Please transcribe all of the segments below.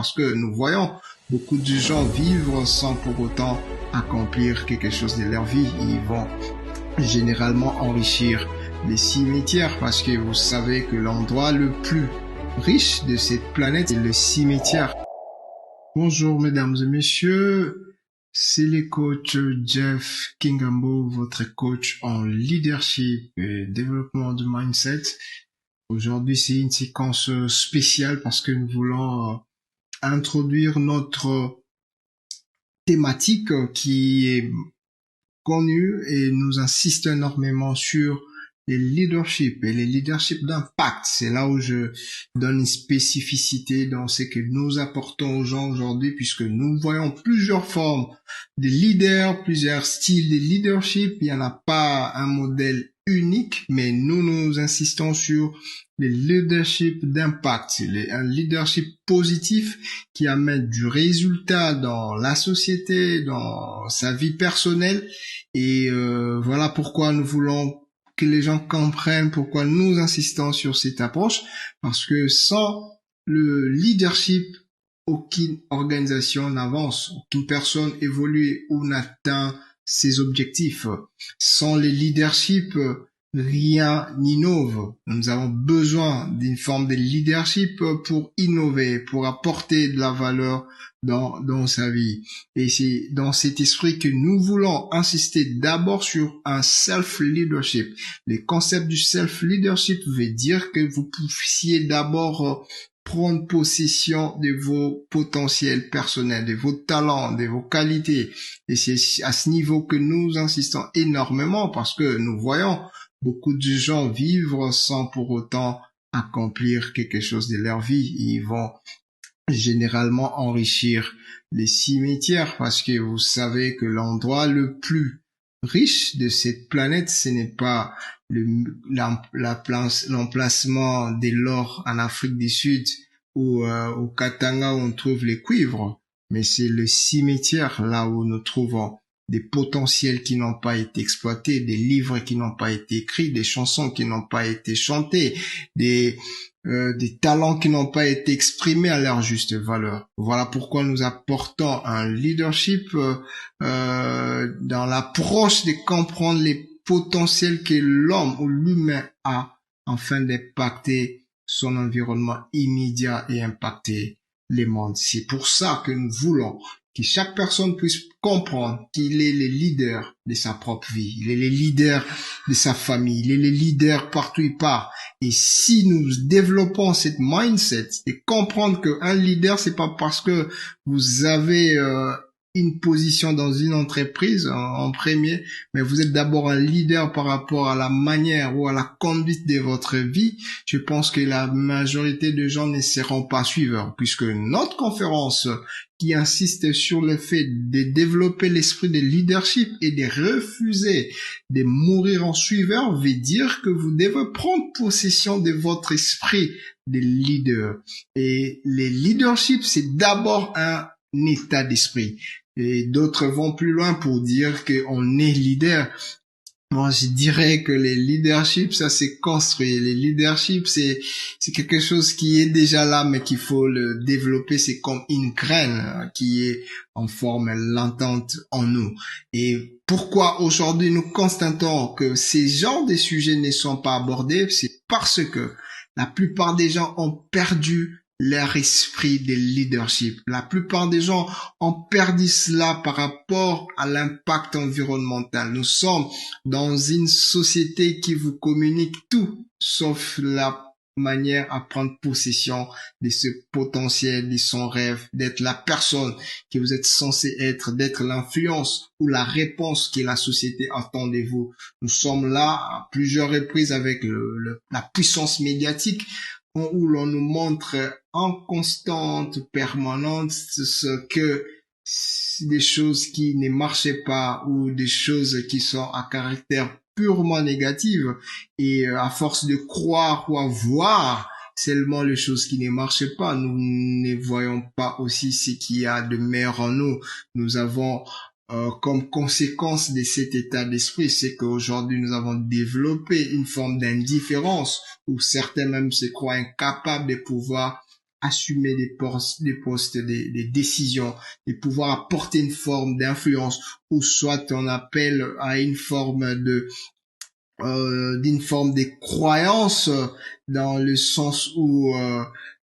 Parce que nous voyons beaucoup de gens vivre sans pour autant accomplir quelque chose de leur vie. Ils vont généralement enrichir les cimetières parce que vous savez que l'endroit le plus riche de cette planète est le cimetière. Bonjour mesdames et messieurs, c'est le coach Jeff Kingambo, votre coach en leadership et développement de mindset. Aujourd'hui, c'est une séquence spéciale parce que nous voulons introduire notre thématique qui est connue et nous insiste énormément sur les leaderships et les leaderships d'impact. C'est là où je donne une spécificité dans ce que nous apportons aux gens aujourd'hui, puisque nous voyons plusieurs formes de leaders, plusieurs styles de leadership. Il n'y en a pas un modèle unique, mais nous insistons sur le leadership d'impact, un leadership positif qui amène du résultat dans la société, dans sa vie personnelle. Et voilà pourquoi nous voulons que les gens comprennent pourquoi nous insistons sur cette approche, parce que sans le leadership, aucune organisation n'avance, aucune personne évolue ou n'atteint ses objectifs. Sans le leadership, rien n'innove. Nous avons besoin d'une forme de leadership pour innover, pour apporter de la valeur dans sa vie. Et c'est dans cet esprit que nous voulons insister d'abord sur un self-leadership. Le concept du self-leadership veut dire que vous puissiez d'abord prendre possession de vos potentiels personnels, de vos talents, de vos qualités. Et c'est à ce niveau que nous insistons énormément parce que nous voyons beaucoup de gens vivre sans pour autant accomplir quelque chose de leur vie. Ils vont généralement enrichir les cimetières parce que vous savez que l'endroit le plus riche de cette planète, ce n'est pas l'emplacement de l'or en Afrique du Sud ou au Katanga où on trouve les cuivres, mais c'est le cimetière là où nous trouvons des potentiels qui n'ont pas été exploités, des livres qui n'ont pas été écrits, des chansons qui n'ont pas été chantées, des talents qui n'ont pas été exprimés à leur juste valeur. Voilà pourquoi nous apportons un leadership dans l'approche de comprendre les potentiels que l'homme ou l'humain a afin d'impacter son environnement immédiat et impacter les mondes. C'est pour ça que nous voulons que chaque personne puisse comprendre qu'il est le leader de sa propre vie, il est le leader de sa famille, il est le leader partout où il part. Et si nous développons cette mindset et comprendre qu'un leader, c'est pas parce que vous avez une position dans une entreprise en premier, mais vous êtes d'abord un leader par rapport à la manière ou à la conduite de votre vie, je pense que la majorité de gens ne seront pas suiveurs, puisque notre conférence qui insiste sur le fait de développer l'esprit de leadership et de refuser de mourir en suiveur veut dire que vous devez prendre possession de votre esprit de leader. Et le leadership, c'est d'abord un état d'esprit. Et d'autres vont plus loin pour dire qu'on est leader. Moi, je dirais que les leaderships, ça c'est construit. Les leaderships, c'est quelque chose qui est déjà là, mais qu'il faut le développer. C'est comme une graine qui est en forme lentante en nous. Et pourquoi aujourd'hui nous constatons que ces genres de sujets ne sont pas abordés, c'est parce que la plupart des gens ont perdu leur esprit de leadership. La plupart des gens ont perdu cela par rapport à l'impact environnemental. Nous sommes dans une société qui vous communique tout, sauf la manière à prendre possession de ce potentiel, de son rêve, d'être la personne que vous êtes censé être, d'être l'influence ou la réponse que la société attend de vous. Nous sommes là à plusieurs reprises avec la puissance médiatique où l'on nous montre en constante permanente ce que des choses qui ne marchaient pas ou des choses qui sont à caractère purement négatif et à force de croire ou à voir seulement les choses qui ne marchent pas, nous ne voyons pas aussi ce qu'il y a de meilleur en nous. Nous avons comme conséquence de cet état d'esprit, c'est qu'aujourd'hui nous avons développé une forme d'indifférence où certains même se croient incapables de pouvoir assumer des décisions, et pouvoir apporter une forme d'influence, ou soit on appelle à une forme d'une forme de croyance, dans le sens où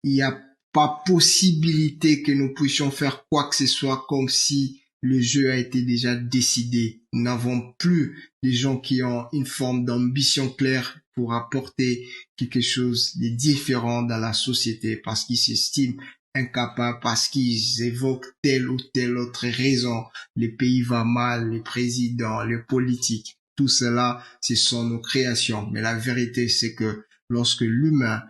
il n'y a pas possibilité que nous puissions faire quoi que ce soit comme si le jeu a été déjà décidé. Nous n'avons plus des gens qui ont une forme d'ambition claire pour apporter quelque chose de différent dans la société parce qu'ils s'estiment incapables, parce qu'ils évoquent telle ou telle autre raison. Le pays va mal, les présidents, les politiques. Tout cela, ce sont nos créations. Mais la vérité, c'est que lorsque l'humain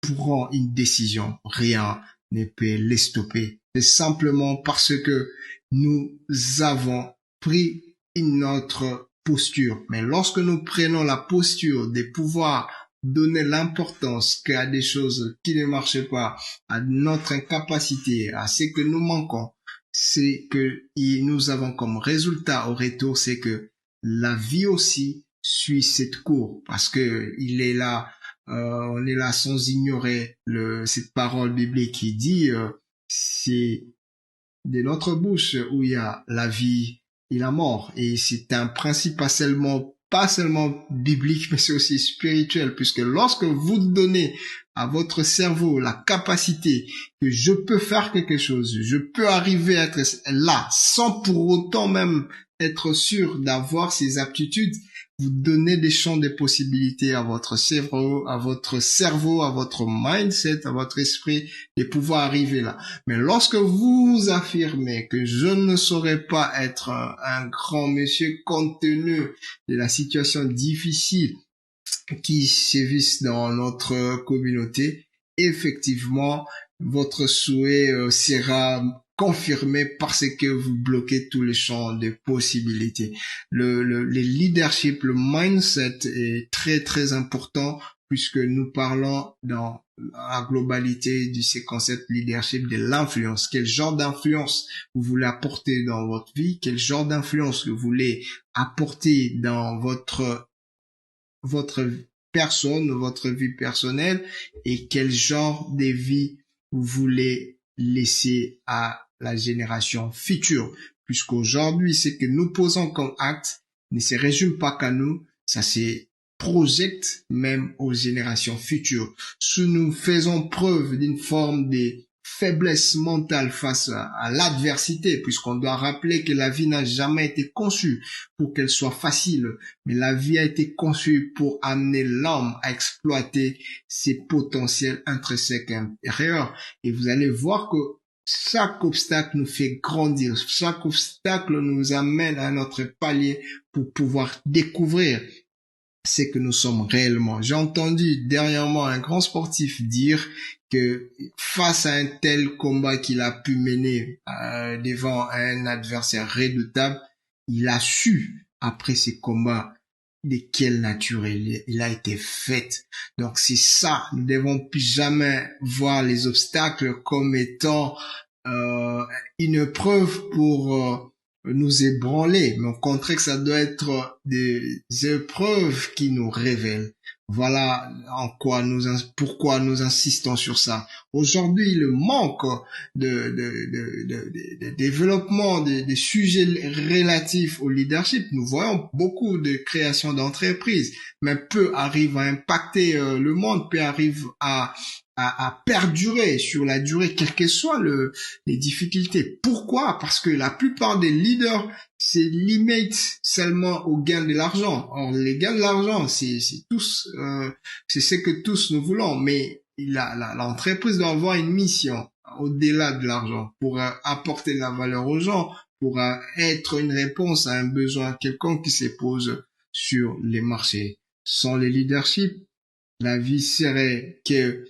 prend une décision, rien ne peut les stopper. C'est simplement parce que nous avons pris une autre posture. Mais lorsque nous prenons la posture de pouvoir donner l'importance qu'à des choses qui ne marchent pas, à notre incapacité, à ce que nous manquons, c'est que nous avons comme résultat au retour, c'est que la vie aussi suit cette cour, parce que on est là sans ignorer cette parole biblique qui dit, c'est de notre bouche où il y a la vie et la mort. Et c'est un principe pas seulement biblique, mais c'est aussi spirituel, puisque lorsque vous donnez à votre cerveau la capacité que je peux faire quelque chose, je peux arriver à être là, sans pour autant même être sûr d'avoir ces aptitudes, vous donnez des champs de possibilités à votre cerveau, à votre mindset, à votre esprit, de pouvoir arriver là. Mais lorsque vous affirmez que je ne saurais pas être un grand monsieur compte tenu de la situation difficile qui sévissent dans notre communauté, effectivement, votre souhait sera confirmé parce que vous bloquez tous les champs de possibilités. Le leadership, le mindset est très très important puisque nous parlons dans la globalité de ces concepts leadership de l'influence. Quel genre d'influence vous voulez apporter dans votre vie? Quel genre d'influence vous voulez apporter dans votre personne, votre vie personnelle, et quel genre de vie vous voulez laisser à la génération future. Puisqu'aujourd'hui, ce que nous posons comme acte ne se résume pas qu'à nous, ça se projette même aux générations futures. Si nous faisons preuve d'une forme de faiblesse mentale face à l'adversité, puisqu'on doit rappeler que la vie n'a jamais été conçue pour qu'elle soit facile, mais la vie a été conçue pour amener l'homme à exploiter ses potentiels intrinsèques intérieurs. Et vous allez voir que chaque obstacle nous fait grandir, chaque obstacle nous amène à notre palier pour pouvoir découvrir ce que nous sommes réellement. J'ai entendu dernièrement un grand sportif dire que face à un tel combat qu'il a pu mener devant un adversaire redoutable, il a su, après ces combats, de quelle nature il a été fait. Donc c'est ça, nous devons plus jamais voir les obstacles comme étant une preuve pour nous ébranler, mais au contraire que ça doit être des épreuves qui nous révèlent. Voilà pourquoi nous insistons sur ça. Aujourd'hui, le manque de développement des sujets relatifs au leadership, nous voyons beaucoup de création d'entreprises, mais peu arrivent à impacter le monde, peu arrivent à perdurer sur la durée, quelles que soient les difficultés. Pourquoi? Parce que la plupart des leaders se limitent seulement au gain de l'argent. Or, les gains de l'argent, c'est ce que tous nous voulons, mais l'entreprise doit avoir une mission au-delà de l'argent pour apporter de la valeur aux gens, pour être une réponse à un besoin quelconque qui se pose sur les marchés. Sans le leadership, la vie serait que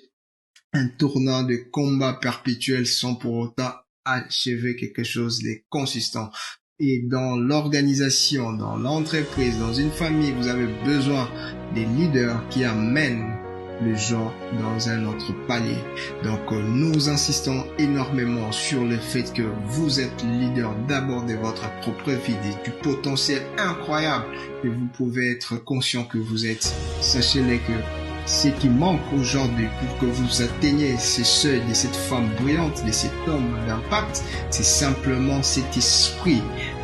un tournant de combat perpétuel sans pour autant achever quelque chose de consistant. Et dans l'organisation, dans l'entreprise, dans une famille, vous avez besoin des leaders qui amènent le gens dans un autre palier. Donc, nous insistons énormément sur le fait que vous êtes leader d'abord de votre propre vie, du potentiel incroyable que vous pouvez être conscient que vous êtes. Sachez-le que ce qui manque aujourd'hui pour que vous atteigniez ce seuil de cette femme brillante, de cet homme d'impact, c'est simplement cet esprit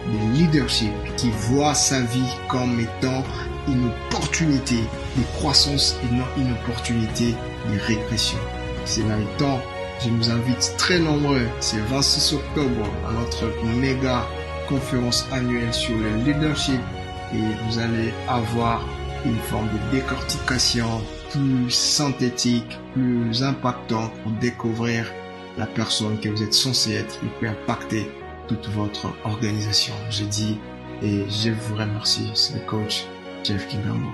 de leadership qui voit sa vie comme étant une opportunité de croissance et non une opportunité de régression. Cela étant, je nous invite très nombreux, c'est 26 octobre, à notre méga conférence annuelle sur le leadership, et vous allez avoir une forme de décortication plus synthétique, plus impactante pour découvrir la personne que vous êtes censé être et peut impacter toute votre organisation. Je dis et je vous remercie. C'est le coach Jeff Kimbermo.